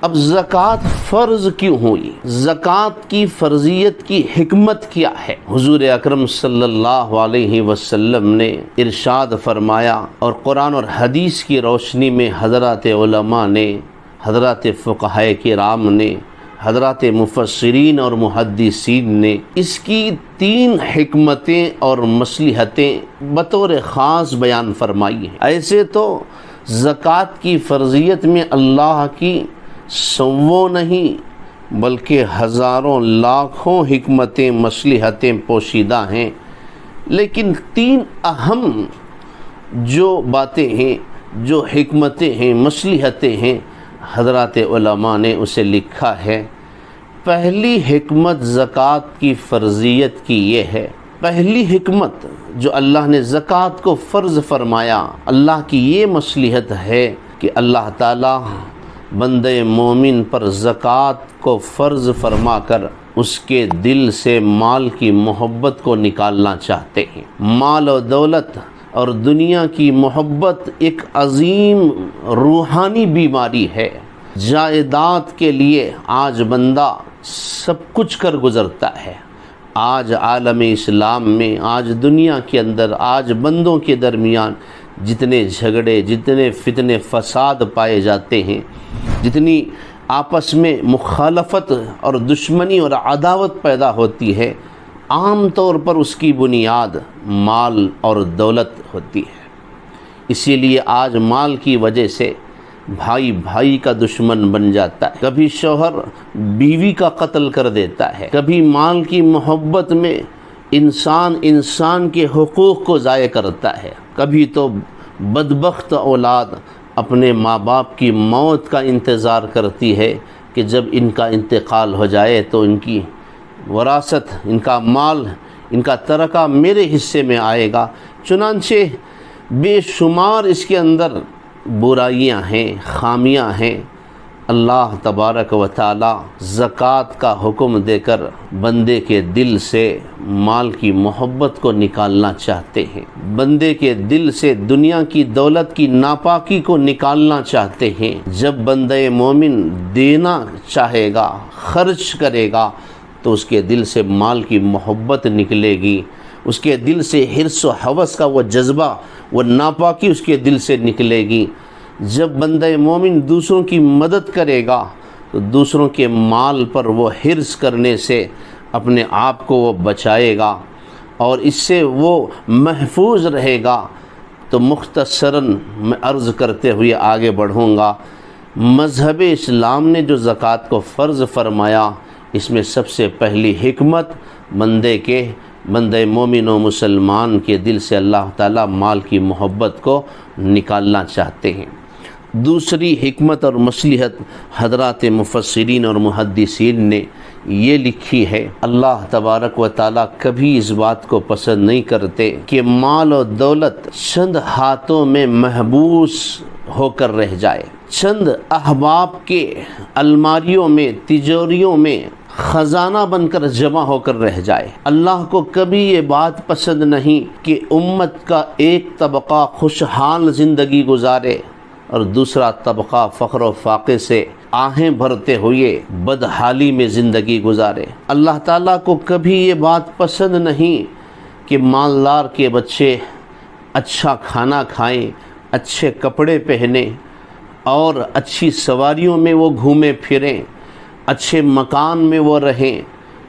اب زکوٰۃ فرض کیوں ہوئی؟ زکوٰۃ کی فرضیت کی حکمت کیا ہے؟ حضور اکرم صلی اللہ علیہ وسلم نے ارشاد فرمایا اور قرآن اور حدیث کی روشنی میں حضرات علماء نے، حضرات فقہائے کرام نے، حضرات مفسرین اور محدثین نے اس کی 3 حکمتیں اور مصلحتیں بطور خاص بیان فرمائی ہیں۔ ایسے تو زکوٰۃ کی فرضیت میں اللہ کی سووں نہیں بلکہ ہزاروں لاکھوں حکمتیں مصلحتیں پوشیدہ ہیں، لیکن 3 اہم جو باتیں ہیں، جو حکمتیں ہیں، مصلحتیں ہیں، حضرات علماء نے اسے لکھا ہے۔ پہلی حکمت زکوٰۃ کی فرضیت کی یہ ہے، پہلی حکمت جو اللہ نے زکوٰۃ کو فرض فرمایا، اللہ کی یہ مصلحت ہے کہ اللہ تعالیٰ بندے مومن پر زکوٰۃ کو فرض فرما کر اس کے دل سے مال کی محبت کو نکالنا چاہتے ہیں۔ مال و دولت اور دنیا کی محبت ایک عظیم روحانی بیماری ہے۔ جائیداد کے لیے آج بندہ سب کچھ کر گزرتا ہے۔ آج عالم اسلام میں، آج دنیا کے اندر، آج بندوں کے درمیان جتنے جھگڑے، جتنے فتنے فساد پائے جاتے ہیں، جتنی آپس میں مخالفت اور دشمنی اور عداوت پیدا ہوتی ہے، عام طور پر اس کی بنیاد مال اور دولت ہوتی ہے۔ اسی لیے آج مال کی وجہ سے بھائی بھائی کا دشمن بن جاتا ہے، کبھی شوہر بیوی کا قتل کر دیتا ہے، کبھی مال کی محبت میں انسان کے حقوق کو ضائع کرتا ہے، کبھی تو بدبخت اولاد اپنے ماں باپ کی موت کا انتظار کرتی ہے کہ جب ان کا انتقال ہو جائے تو ان کی وراثت، ان کا مال، ان کا ترکہ میرے حصے میں آئے گا۔ چنانچہ بے شمار اس کے اندر برائیاں ہیں، خامیاں ہیں۔ اللہ تبارک و تعالی زکوٰۃ کا حکم دے کر بندے کے دل سے مال کی محبت کو نکالنا چاہتے ہیں، بندے کے دل سے دنیا کی دولت کی ناپاکی کو نکالنا چاہتے ہیں۔ جب بندہ مومن دینا چاہے گا، خرچ کرے گا، تو اس کے دل سے مال کی محبت نکلے گی، اس کے دل سے حرص و ہوس کا وہ جذبہ، وہ ناپاکی اس کے دل سے نکلے گی۔ جب بندہ مومن دوسروں کی مدد کرے گا تو دوسروں کے مال پر وہ حرص کرنے سے اپنے آپ کو وہ بچائے گا اور اس سے وہ محفوظ رہے گا۔ تو مختصراً میں عرض کرتے ہوئے آگے بڑھوں گا، مذہب اسلام نے جو زکوٰۃ کو فرض فرمایا، اس میں سب سے پہلی حکمت بندے مومن و مسلمان کے دل سے اللہ تعالیٰ مال کی محبت کو نکالنا چاہتے ہیں۔ دوسری حکمت اور مصلحت حضرات مفسرین اور محدثین نے یہ لکھی ہے، اللہ تبارک و تعالیٰ کبھی اس بات کو پسند نہیں کرتے کہ مال و دولت چند ہاتھوں میں محبوس ہو کر رہ جائے، چند احباب کے الماریوں میں، تجوریوں میں خزانہ بن کر جمع ہو کر رہ جائے۔ اللہ کو کبھی یہ بات پسند نہیں کہ امت کا ایک طبقہ خوشحال زندگی گزارے اور دوسرا طبقہ فقر و فاقے سے آہیں بھرتے ہوئے بدحالی میں زندگی گزارے۔ اللہ تعالیٰ کو کبھی یہ بات پسند نہیں کہ مالدار کے بچے اچھا کھانا کھائیں، اچھے کپڑے پہنیں اور اچھی سواریوں میں وہ گھومیں پھریں، اچھے مکان میں وہ رہیں،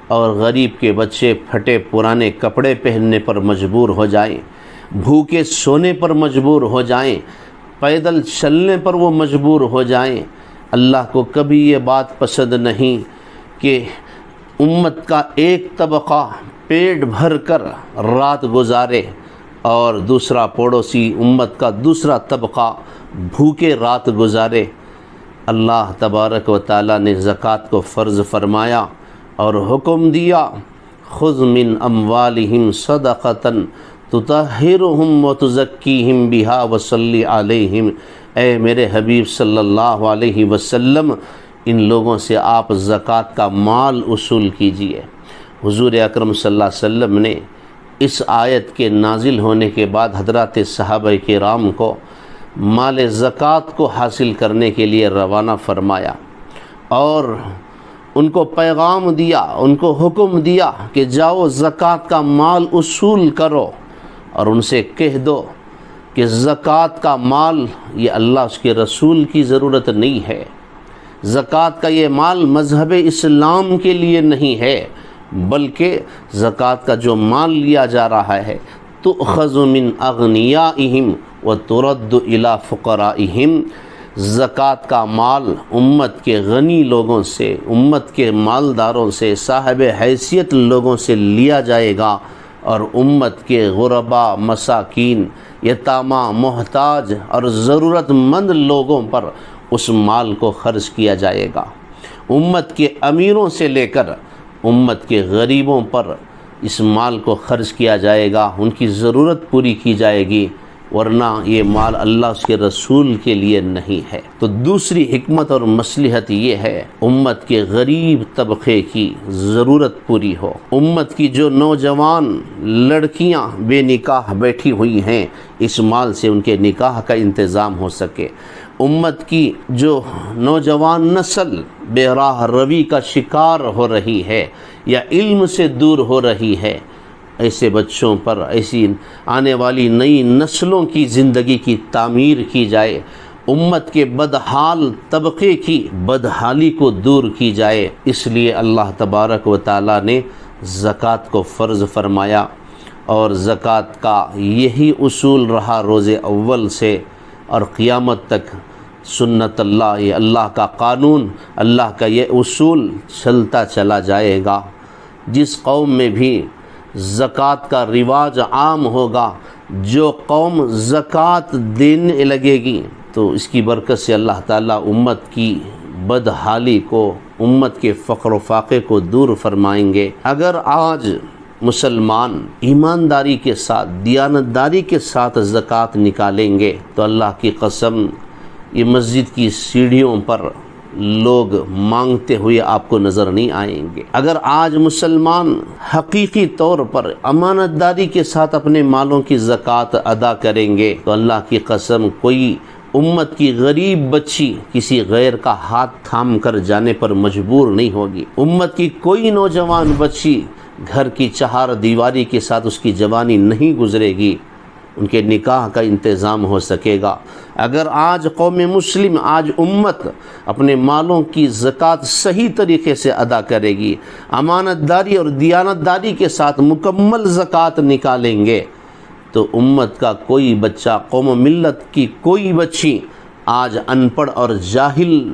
اور غریب کے بچے پھٹے پرانے کپڑے پہننے پر مجبور ہو جائیں، بھوکے سونے پر مجبور ہو جائیں، پیدل چلنے پر وہ مجبور ہو جائیں۔ اللہ کو کبھی یہ بات پسند نہیں کہ امت کا ایک طبقہ پیٹ بھر کر رات گزارے اور دوسرا پڑوسی امت کا دوسرا طبقہ بھوکے رات گزارے۔ اللہ تبارک و تعالیٰ نے زکوٰۃ کو فرض فرمایا اور حکم دیا، خذ من اموالہم صدقۃ تطہرہم وتزکیہم بہا وصلی علیہم۔ اے میرے حبیب صلی اللہ علیہ وسلم، ان لوگوں سے آپ زکوٰۃ کا مال وصول کیجئے۔ حضور اکرم صلی اللہ علیہ وسلم نے اس آیت کے نازل ہونے کے بعد حضرات صحابہ کرام کو مال زکوٰۃ کو حاصل کرنے کے لیے روانہ فرمایا اور ان کو پیغام دیا، ان کو حکم دیا کہ جاؤ زکوٰۃ کا مال اصول کرو، اور ان سے کہہ دو کہ زکوٰۃ کا مال یہ اللہ اس کے رسول کی ضرورت نہیں ہے، زکوٰۃ کا یہ مال مذہب اسلام کے لیے نہیں ہے، بلکہ زکوٰۃ کا جو مال لیا جا رہا ہے تؤخذ من اغنیائہم وترد الی فقرائہم، زکوٰۃ کا مال امت کے غنی لوگوں سے، امت کے مالداروں سے، صاحب حیثیت لوگوں سے لیا جائے گا، اور امت کے غربا، مساکین، یتامہ، محتاج اور ضرورت مند لوگوں پر اس مال کو خرچ کیا جائے گا۔ امت کے امیروں سے لے کر امت کے غریبوں پر اس مال کو خرچ کیا جائے گا، ان کی ضرورت پوری کی جائے گی، ورنہ یہ مال اللہ اس کے رسول کے لیے نہیں ہے۔ تو دوسری حکمت اور مصلحت یہ ہے امت کے غریب طبقے کی ضرورت پوری ہو، امت کی جو نوجوان لڑکیاں بے نکاح بیٹھی ہوئی ہیں اس مال سے ان کے نکاح کا انتظام ہو سکے، امت کی جو نوجوان نسل بے راہ روی کا شکار ہو رہی ہے یا علم سے دور ہو رہی ہے، ایسے بچوں پر، ایسی آنے والی نئی نسلوں کی زندگی کی تعمیر کی جائے، امت کے بدحال طبقے کی بدحالی کو دور کی جائے۔ اس لیے اللہ تبارک و تعالیٰ نے زکوٰۃ کو فرض فرمایا، اور زکوٰۃ کا یہی اصول رہا روز اول سے اور قیامت تک سنت اللہ، یہ اللہ کا قانون، اللہ کا یہ اصول چلتا چلا جائے گا۔ جس قوم میں بھی زکوٰۃ کا رواج عام ہوگا، جو قوم زکوٰۃ دینے لگے گی، تو اس کی برکت سے اللہ تعالیٰ امت کی بدحالی کو، امت کے فقر و فاقے کو دور فرمائیں گے۔ اگر آج مسلمان ایمانداری کے ساتھ، دیانتداری کے ساتھ زکوٰۃ نکالیں گے تو اللہ کی قسم یہ مسجد کی سیڑھیوں پر لوگ مانگتے ہوئے آپ کو نظر نہیں آئیں گے۔ اگر آج مسلمان حقیقی طور پر امانت داری کے ساتھ اپنے مالوں کی زکوٰۃ ادا کریں گے تو اللہ کی قسم کوئی امت کی غریب بچی کسی غیر کا ہاتھ تھام کر جانے پر مجبور نہیں ہوگی، امت کی کوئی نوجوان بچی گھر کی چہار دیواری کے ساتھ اس کی جوانی نہیں گزرے گی، ان کے نکاح کا انتظام ہو سکے گا۔ اگر آج قوم مسلم، آج امت اپنے مالوں کی زکوٰۃ صحیح طریقے سے ادا کرے گی، امانت داری اور دیانت داری کے ساتھ مکمل زکوٰۃ نکالیں گے، تو امت کا کوئی بچہ، قوم و ملت کی کوئی بچی آج ان پڑھ اور جاہل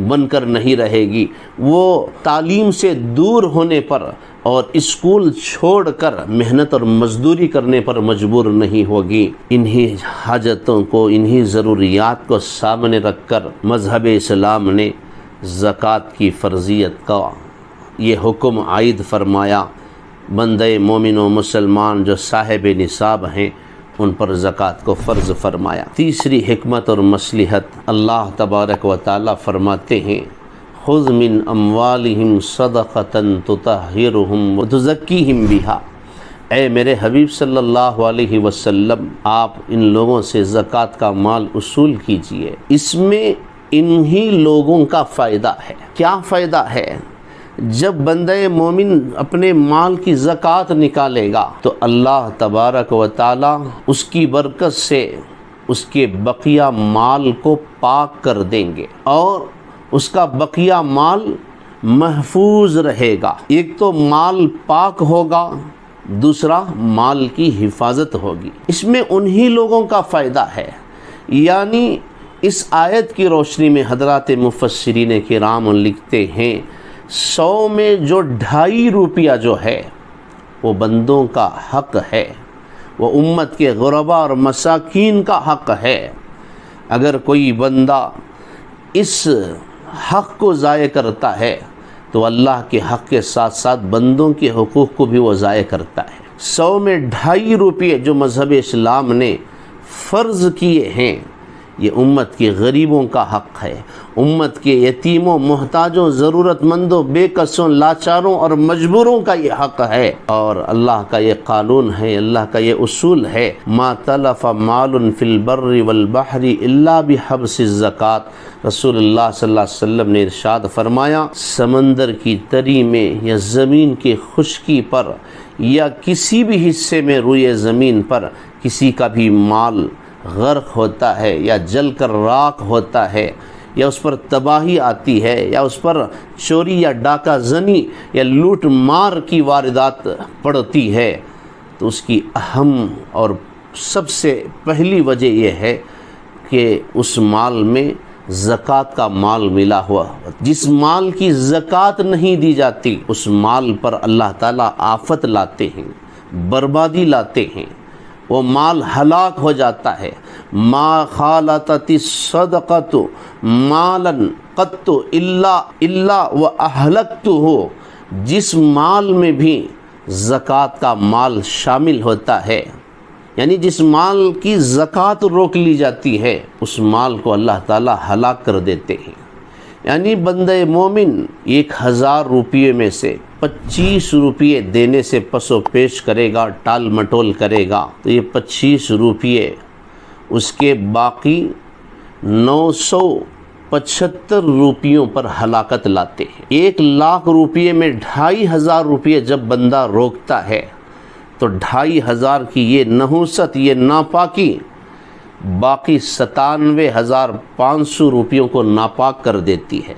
بن کر نہیں رہے گی، وہ تعلیم سے دور ہونے پر اور اسکول چھوڑ کر محنت اور مزدوری کرنے پر مجبور نہیں ہوگی۔ انہی حاجتوں کو، انہی ضروریات کو سامنے رکھ کر مذہب اسلام نے زکوٰۃ کی فرضیت کا یہ حکم عائد فرمایا۔ بندے مومن و مسلمان جو صاحب نصاب ہیں ان پر زکوٰۃ کو فرض فرمایا۔ تیسری حکمت اور مصلحت، اللہ تبارک و تعالیٰ فرماتے ہیں خذ من اموالہم صدقۃ تطہرہم وتزکیہم بہا، اے میرے حبیب صلی اللہ علیہ وسلم آپ ان لوگوں سے زکوٰۃ کا مال اصول کیجئے، اس میں انہی لوگوں کا فائدہ ہے۔ کیا فائدہ ہے؟ جب بندہ مومن اپنے مال کی زکوٰۃ نکالے گا تو اللہ تبارک و تعالی اس کی برکت سے اس کے بقیہ مال کو پاک کر دیں گے، اور اس کا بقیہ مال محفوظ رہے گا۔ ایک تو مال پاک ہوگا، دوسرا مال کی حفاظت ہوگی۔ اس میں انہی لوگوں کا فائدہ ہے۔ یعنی اس آیت کی روشنی میں حضرات مفسرین کرام لکھتے ہیں 100 میں جو 2.5 روپیہ جو ہے وہ بندوں کا حق ہے، وہ امت کے غربا اور مساکین کا حق ہے۔ اگر کوئی بندہ اس حق کو ضائع کرتا ہے تو اللہ کے حق کے ساتھ ساتھ بندوں کے حقوق کو بھی وہ ضائع کرتا ہے۔ 100 میں 2.5 روپیے جو مذہب اسلام نے فرض کیے ہیں، یہ امت کے غریبوں کا حق ہے، امت کے یتیموں، محتاجوں، ضرورت مندوں، بے کسوں، لاچاروں اور مجبوروں کا یہ حق ہے، اور اللہ کا یہ قانون ہے، اللہ کا یہ اصول ہے، ما تلف مال فی البر والبحر الا بحبس الزکوٰۃ۔ رسول اللہ صلی اللہ علیہ وسلم نے ارشاد فرمایا، سمندر کی تری میں یا زمین کی خشکی پر یا کسی بھی حصے میں روئے زمین پر کسی کا بھی مال غرق ہوتا ہے یا جل کر راکھ ہوتا ہے یا اس پر تباہی آتی ہے یا اس پر چوری یا ڈاکہ زنی یا لوٹ مار کی واردات پڑتی ہے، تو اس کی اہم اور سب سے پہلی وجہ یہ ہے کہ اس مال میں زکوٰۃ کا مال ملا ہوا۔ جس مال کی زکوٰۃ نہیں دی جاتی اس مال پر اللہ تعالیٰ آفت لاتے ہیں، بربادی لاتے ہیں، وہ مال ہلاک ہو جاتا ہے۔ ما خالطت الصدقۃ مالا قط الا واہلکتہ، جس مال میں بھی زکوٰۃ کا مال شامل ہوتا ہے، یعنی جس مال کی زکوٰۃ روک لی جاتی ہے اس مال کو اللہ تعالیٰ ہلاک کر دیتے ہیں۔ یعنی بندہ مومن 1000 روپیے میں سے 25 روپیے دینے سے پس و پیش کرے گا، ٹال مٹول کرے گا، تو یہ 25 روپیے اس کے باقی 975 روپیوں پر ہلاکت لاتے ہیں۔ 1,00,000 روپیے میں 2500 روپیے جب بندہ روکتا ہے تو 2500 کی یہ نحوست، یہ ناپاکی باقی 97,500 روپیوں کو ناپاک کر دیتی ہے،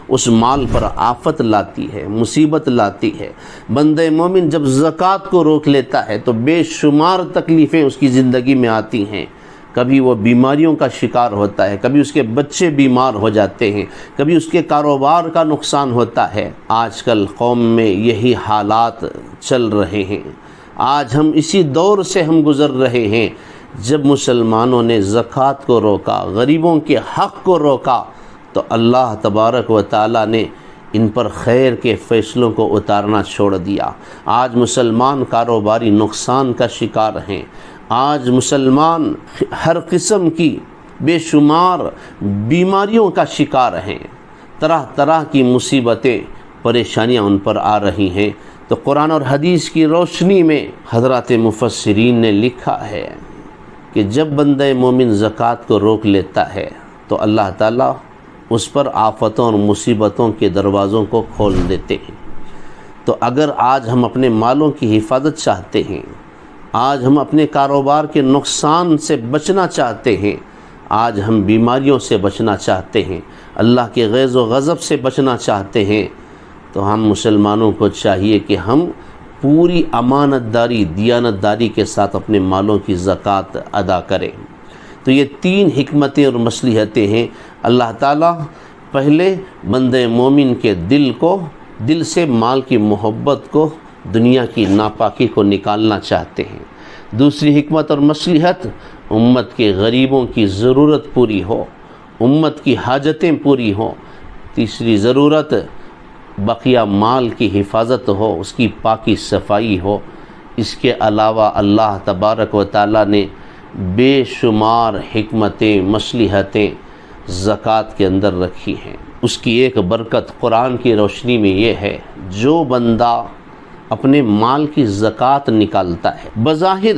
اس مال پر آفت لاتی ہے، مصیبت لاتی ہے۔ بندہ مومن جب زکوٰۃ کو روک لیتا ہے تو بے شمار تکلیفیں اس کی زندگی میں آتی ہیں، کبھی وہ بیماریوں کا شکار ہوتا ہے، کبھی اس کے بچے بیمار ہو جاتے ہیں، کبھی اس کے کاروبار کا نقصان ہوتا ہے۔ آج کل قوم میں یہی حالات چل رہے ہیں، آج ہم اسی دور سے ہم گزر رہے ہیں۔ جب مسلمانوں نے زکوٰۃ کو روکا، غریبوں کے حق کو روکا، تو اللہ تبارک و تعالیٰ نے ان پر خیر کے فیصلوں کو اتارنا چھوڑ دیا۔ آج مسلمان کاروباری نقصان کا شکار ہیں، آج مسلمان ہر قسم کی بے شمار بیماریوں کا شکار ہیں، طرح طرح کی مصیبتیں، پریشانیاں ان پر آ رہی ہیں۔ تو قرآن اور حدیث کی روشنی میں حضرات مفسرین نے لکھا ہے کہ جب بندہ مومن زکوٰۃ کو روک لیتا ہے تو اللہ تعالیٰ اس پر آفتوں اور مصیبتوں کے دروازوں کو کھول دیتے ہیں۔ تو اگر آج ہم اپنے مالوں کی حفاظت چاہتے ہیں، آج ہم اپنے کاروبار کے نقصان سے بچنا چاہتے ہیں، آج ہم بیماریوں سے بچنا چاہتے ہیں، اللہ کے غیظ و غضب سے بچنا چاہتے ہیں، تو ہم مسلمانوں کو چاہیے کہ ہم پوری امانت داری، دیانت داری کے ساتھ اپنے مالوں کی زکوٰۃ ادا کریں۔ تو یہ 3 حکمتیں اور مصلحتیں ہیں۔ اللہ تعالیٰ پہلے بندہ مومن کے دل سے مال کی محبت کو، دنیا کی ناپاکی کو نکالنا چاہتے ہیں۔ دوسری حکمت اور مصلحت، امت کے غریبوں کی ضرورت پوری ہو، امت کی حاجتیں پوری ہوں۔ تیسری ضرورت، بقیہ مال کی حفاظت ہو، اس کی پاکی صفائی ہو۔ اس کے علاوہ اللہ تبارک و تعالیٰ نے بے شمار حکمتیں، مصلحتیں زکوٰۃ کے اندر رکھی ہیں۔ اس کی ایک برکت قرآن کی روشنی میں یہ ہے، جو بندہ اپنے مال کی زکوٰۃ نکالتا ہے، بظاہر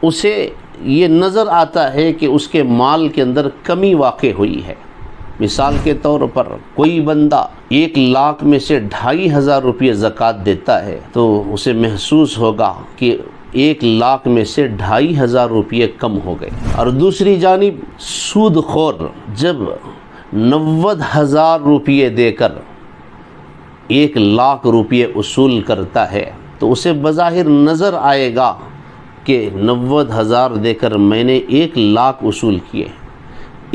اسے یہ نظر آتا ہے کہ اس کے مال کے اندر کمی واقع ہوئی ہے۔ مثال کے طور پر کوئی بندہ 1,00,000 میں سے 2500 روپے زکوٰۃ دیتا ہے تو اسے محسوس ہوگا کہ 1,00,000 میں سے 2500 روپے کم ہو گئے۔ اور دوسری جانب سود خور جب 90,000 روپے دے کر 1,00,000 روپے اصول کرتا ہے تو اسے بظاہر نظر آئے گا کہ 90,000 دے کر میں نے 1,00,000 اصول کیے،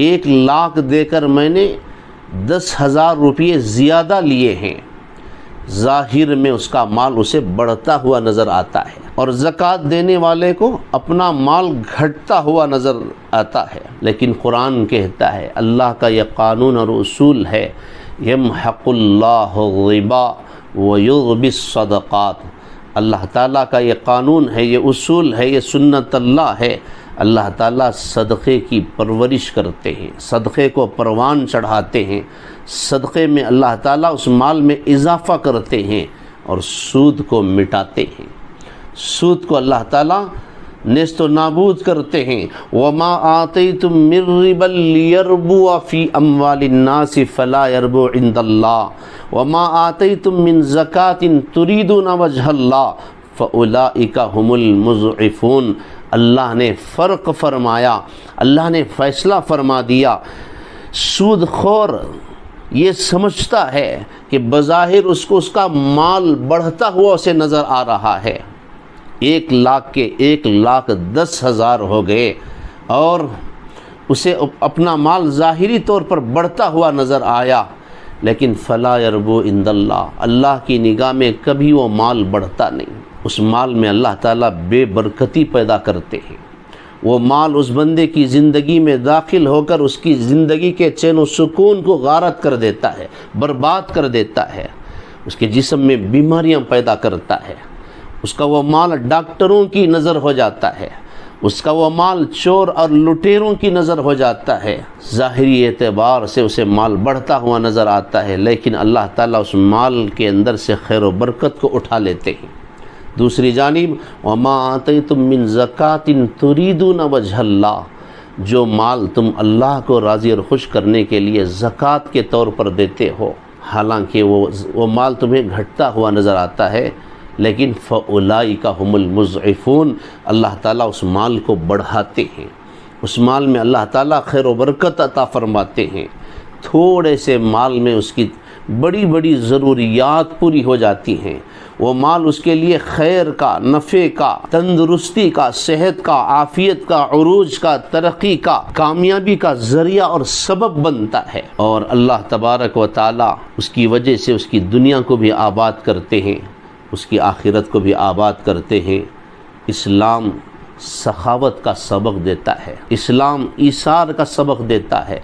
1,00,000 دے کر میں نے 10,000 روپے زیادہ لیے ہیں۔ ظاہر میں اس کا مال اسے بڑھتا ہوا نظر آتا ہے، اور زکوٰۃ دینے والے کو اپنا مال گھٹتا ہوا نظر آتا ہے۔ لیکن قرآن کہتا ہے، اللہ کا یہ قانون اور اصول ہے، یمحق اللہ الربا ویربی الصدقات۔ اللہ تعالیٰ کا یہ قانون ہے، یہ اصول ہے، یہ سنت اللہ ہے۔ اللہ تعالیٰ صدقے کی پرورش کرتے ہیں، صدقے کو پروان چڑھاتے ہیں، صدقے میں اللہ تعالیٰ اس مال میں اضافہ کرتے ہیں اور سود کو مٹاتے ہیں، سود کو اللہ تعالیٰ نیست و نابود کرتے ہیں۔ وَمَا آتَيْتُم مِّن رِّبًا لِّيَرْبُوَ فِي أَمْوَالِ النَّاسِ فَلَا يَرْبُو عِندَ اللَّهِ وَمَا آتَيْتُم مِّن زَكَاةٍ تُرِيدُونَ وَجْهَ اللَّهِ فَأُولَٰئِكَ هُمُ الْمُضْعِفُونَ۔ اللہ نے فرق فرمایا، اللہ نے فیصلہ فرما دیا۔ سود خور یہ سمجھتا ہے کہ بظاہر اس کو اس کا مال بڑھتا ہوا اسے نظر آ رہا ہے، 1,00,000 کے 1,10,000 ہو گئے اور اسے اپنا مال ظاہری طور پر بڑھتا ہوا نظر آیا، لیکن فلا یربو عند اللہ، اللہ کی نگاہ میں کبھی وہ مال بڑھتا نہیں۔ اس مال میں اللہ تعالیٰ بے برکتی پیدا کرتے ہیں، وہ مال اس بندے کی زندگی میں داخل ہو کر اس کی زندگی کے چین و سکون کو غارت کر دیتا ہے، برباد کر دیتا ہے، اس کے جسم میں بیماریاں پیدا کرتا ہے، اس کا وہ مال ڈاکٹروں کی نظر ہو جاتا ہے، اس کا وہ مال چور اور لٹیروں کی نظر ہو جاتا ہے، ظاہری اعتبار سے اسے مال بڑھتا ہوا نظر آتا ہے، لیکن اللہ تعالیٰ اس مال کے اندر سے خیر و برکت کو اٹھا لیتے ہیں۔ دوسری جانب وَمَا آتَيْتُم مِّن زَكَاةٍ تُرِيدُونَ وَجْهَ اللَّهِ، جو مال تم اللہ کو راضی اور خوش کرنے کے لیے زکوٰۃ کے طور پر دیتے ہو، حالانکہ وہ مال تمہیں گھٹتا ہوا نظر آتا ہے، لیکن فَأُولَٰئِكَ هُمُ الْمُضْعِفُونَ، اللہ تعالیٰ اس مال کو بڑھاتے ہیں، اس مال میں اللہ تعالیٰ خیر و برکت عطا فرماتے ہیں، تھوڑے سے مال میں اس کی بڑی بڑی ضروریات پوری ہو جاتی ہیں، وہ مال اس کے لیے خیر کا، نفع کا، تندرستی کا، صحت کا، عافیت کا، عروج کا، ترقی کا، کامیابی کا ذریعہ اور سبب بنتا ہے، اور اللہ تبارک و تعالی اس کی وجہ سے اس کی دنیا کو بھی آباد کرتے ہیں، اس کی آخرت کو بھی آباد کرتے ہیں۔ اسلام سخاوت کا سبق دیتا ہے، اسلام ایثار کا سبق دیتا ہے،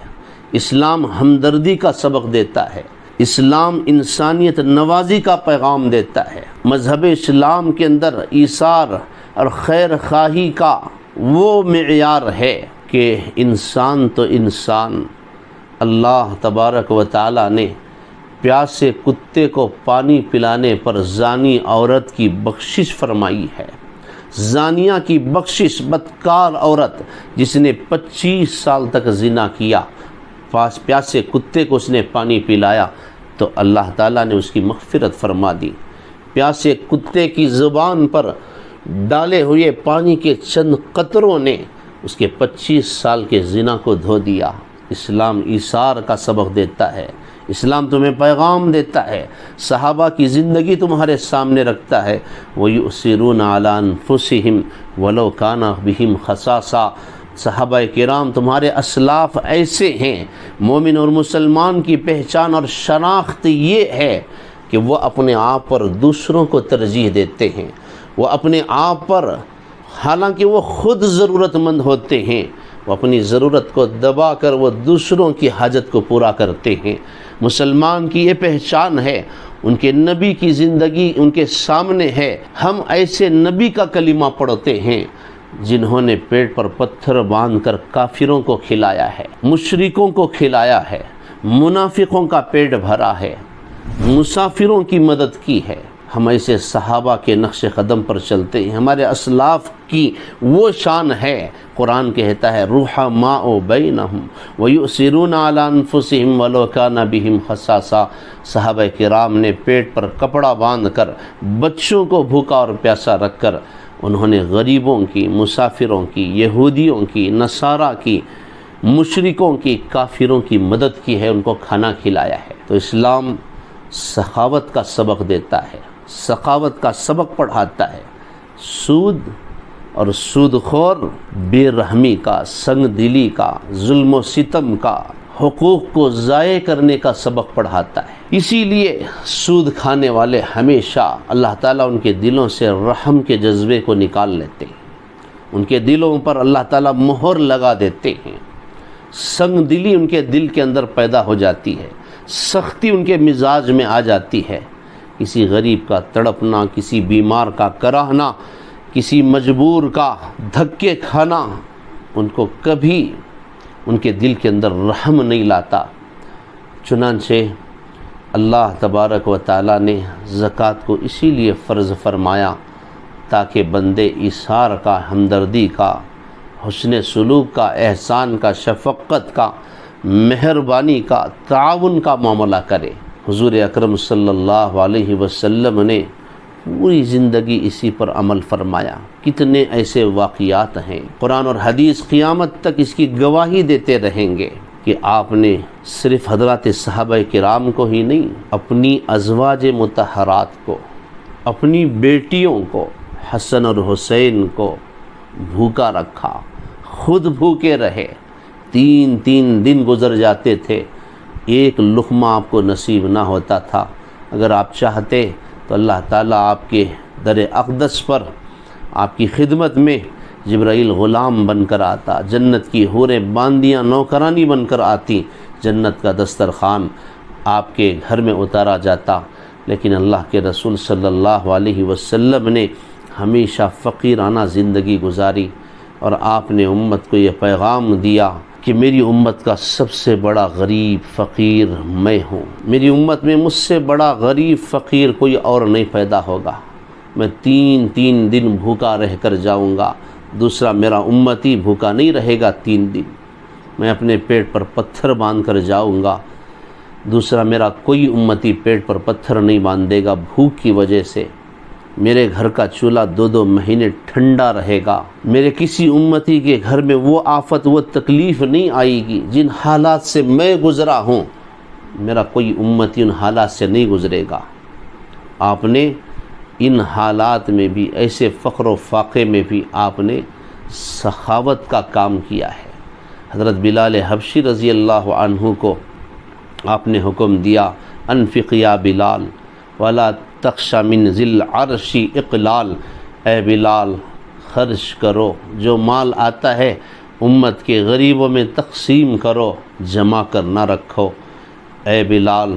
اسلام ہمدردی کا سبق دیتا ہے، اسلام انسانیت نوازی کا پیغام دیتا ہے۔ مذہب اسلام کے اندر ایثار اور خیر خواہی کا وہ معیار ہے کہ انسان تو انسان، اللہ تبارک و تعالی نے پیاسے کتے کو پانی پلانے پر زانی عورت کی بخشش فرمائی ہے، زانیہ کی بخشش، بدکار عورت جس نے 25 سال تک زنا کیا، پیاسے کتے کو اس نے پانی پلایا تو اللہ تعالیٰ نے اس کی مغفرت فرما دی۔ پیاسے کتے کی زبان پر ڈالے ہوئے پانی کے چند قطروں نے اس کے 25 سال کے زنا کو دھو دیا۔ اسلام ایثار کا سبق دیتا ہے، اسلام تمہیں پیغام دیتا ہے، صحابہ کی زندگی تمہارے سامنے رکھتا ہے، وَيُؤْثِرُونَ عَلَىٰ أَنفُسِهِمْ وَلَوْ كَانَ بِهِمْ خَصَاصَةٌ۔ صحابہ کرام تمہارے اسلاف ایسے ہیں، مومن اور مسلمان کی پہچان اور شناخت یہ ہے کہ وہ اپنے آپ پر دوسروں کو ترجیح دیتے ہیں، وہ اپنے آپ پر حالانکہ وہ خود ضرورت مند ہوتے ہیں، وہ اپنی ضرورت کو دبا کر وہ دوسروں کی حاجت کو پورا کرتے ہیں۔ مسلمان کی یہ پہچان ہے، ان کے نبی کی زندگی ان کے سامنے ہے۔ ہم ایسے نبی کا کلمہ پڑھتے ہیں جنہوں نے پیٹ پر پتھر باندھ کر کافروں کو کھلایا ہے، مشرکوں کو کھلایا ہے، منافقوں کا پیٹ بھرا ہے، مسافروں کی مدد کی ہے۔ ہم ایسے صحابہ کے نقش قدم پر چلتے ہیں، ہمارے اسلاف کی وہ شان ہے۔ قرآن کہتا ہے رحماء بینہم ویؤثرون علی انفسہم ولو کان بہم خصاصہ۔ صحابہ کرام نے پیٹ پر کپڑا باندھ کر، بچوں کو بھوکا اور پیاسا رکھ کر، انہوں نے غریبوں کی، مسافروں کی، یہودیوں کی، نصارہ کی، مشرکوں کی، کافروں کی مدد کی ہے، ان کو کھانا کھلایا ہے۔ تو اسلام سخاوت کا سبق دیتا ہے، سخاوت کا سبق پڑھاتا ہے۔ سود اور سود خور بے رحمی کا، سنگ دلی کا، ظلم و ستم کا، حقوق کو ضائع کرنے کا سبق پڑھاتا ہے۔ اسی لیے سود کھانے والے ہمیشہ اللہ تعالیٰ ان کے دلوں سے رحم کے جذبے کو نکال لیتے ہیں، ان کے دلوں پر اللہ تعالیٰ مہر لگا دیتے ہیں، سنگ دلی ان کے دل کے اندر پیدا ہو جاتی ہے، سختی ان کے مزاج میں آ جاتی ہے۔ کسی غریب کا تڑپنا، کسی بیمار کا کراہنا، کسی مجبور کا دھکے کھانا، ان کو کبھی ان کے دل کے اندر رحم نہیں لاتا۔ چنانچہ اللہ تبارک و تعالیٰ نے زکوٰۃ کو اسی لیے فرض فرمایا تاکہ بندے ایثار کا، ہمدردی کا، حسن سلوک کا، احسان کا، شفقت کا، مہربانی کا، تعاون کا معاملہ کرے۔ حضور اکرم صلی اللہ علیہ وسلم نے پوری زندگی اسی پر عمل فرمایا۔ کتنے ایسے واقعات ہیں، قرآن اور حدیث قیامت تک اس کی گواہی دیتے رہیں گے کہ آپ نے صرف حضرات صحابہ کرام کو ہی نہیں، اپنی ازواج مطہرات کو، اپنی بیٹیوں کو، حسن اور حسین کو بھوکا رکھا، خود بھوکے رہے، 3 دن گزر جاتے تھے، ایک لقمہ آپ کو نصیب نہ ہوتا تھا۔ اگر آپ چاہتے تو اللہ تعالیٰ آپ کے در اقدس پر آپ کی خدمت میں جبرائیل غلام بن کر آتا، جنت کی حوریں باندیاں نوکرانی بن کر آتی، جنت کا دسترخوان آپ کے گھر میں اتارا جاتا، لیکن اللہ کے رسول صلی اللہ علیہ وسلم نے ہمیشہ فقیرانہ زندگی گزاری، اور آپ نے امت کو یہ پیغام دیا کہ میری امت کا سب سے بڑا غریب فقیر میں ہوں، میری امت میں مجھ سے بڑا غریب فقیر کوئی اور نہیں پیدا ہوگا، میں 3 دن بھوکا رہ کر جاؤں گا، دوسرا میرا امتی بھوکا نہیں رہے گا 3 دن، میں اپنے پیٹ پر پتھر باندھ کر جاؤں گا، دوسرا میرا کوئی امتی پیٹ پر پتھر نہیں باندھے گا بھوک کی وجہ سے، میرے گھر کا چولہا 2 مہینے ٹھنڈا رہے گا، میرے کسی امتی کے گھر میں وہ آفت، وہ تکلیف نہیں آئے گی جن حالات سے میں گزرا ہوں، میرا کوئی امتی ان حالات سے نہیں گزرے گا۔ آپ نے ان حالات میں بھی، ایسے فقر و فاقے میں بھی آپ نے سخاوت کا کام کیا ہے۔ حضرت بلال حبشی رضی اللہ عنہ کو آپ نے حکم دیا، انفق یا بلال ولا تخش من ذی العرش اقلال، اے بلال خرچ کرو، جو مال آتا ہے امت کے غریبوں میں تقسیم کرو، جمع کر نہ رکھو۔ اے بلال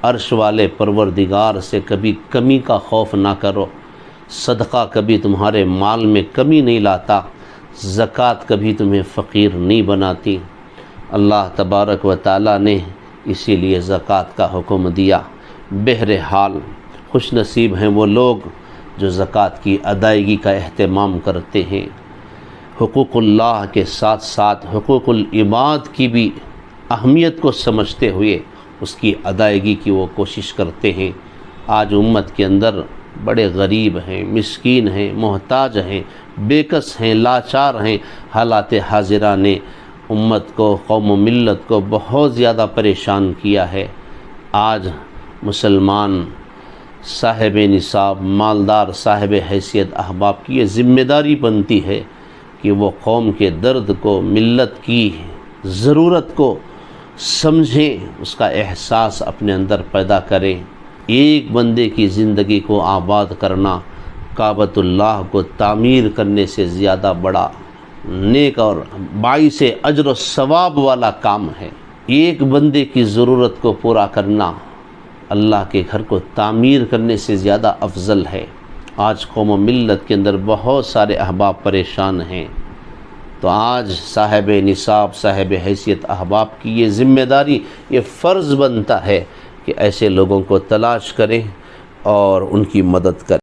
عرش والے پروردگار سے کبھی کمی کا خوف نہ کرو، صدقہ کبھی تمہارے مال میں کمی نہیں لاتا، زکوٰۃ کبھی تمہیں فقیر نہیں بناتی۔ اللہ تبارک و تعالیٰ نے اسی لیے زکوٰۃ کا حکم دیا۔ بہرحال خوش نصیب ہیں وہ لوگ جو زکوٰۃ کی ادائیگی کا اہتمام کرتے ہیں، حقوق اللہ کے ساتھ ساتھ حقوق العباد کی بھی اہمیت کو سمجھتے ہوئے اس کی ادائیگی کی وہ کوشش کرتے ہیں۔ آج امت کے اندر بڑے غریب ہیں، مسکین ہیں، محتاج ہیں، بے کس ہیں، لاچار ہیں۔ حالات حاضرہ نے امت کو، قوم و ملت کو بہت زیادہ پریشان کیا ہے۔ آج مسلمان صاحب نصاب، مالدار، صاحب حیثیت احباب کی یہ ذمہ داری بنتی ہے کہ وہ قوم کے درد کو، ملت کی ضرورت کو سمجھیں، اس کا احساس اپنے اندر پیدا کریں۔ ایک بندے کی زندگی کو آباد کرنا کعبۃ اللہ کو تعمیر کرنے سے زیادہ بڑا نیک اور باعث اجر و ثواب والا کام ہے۔ ایک بندے کی ضرورت کو پورا کرنا اللہ کے گھر کو تعمیر کرنے سے زیادہ افضل ہے۔ آج قوم و ملت کے اندر بہت سارے احباب پریشان ہیں، تو آج صاحب نصاب، صاحب حیثیت احباب کی یہ ذمہ داری، یہ فرض بنتا ہے کہ ایسے لوگوں کو تلاش کریں اور ان کی مدد کریں۔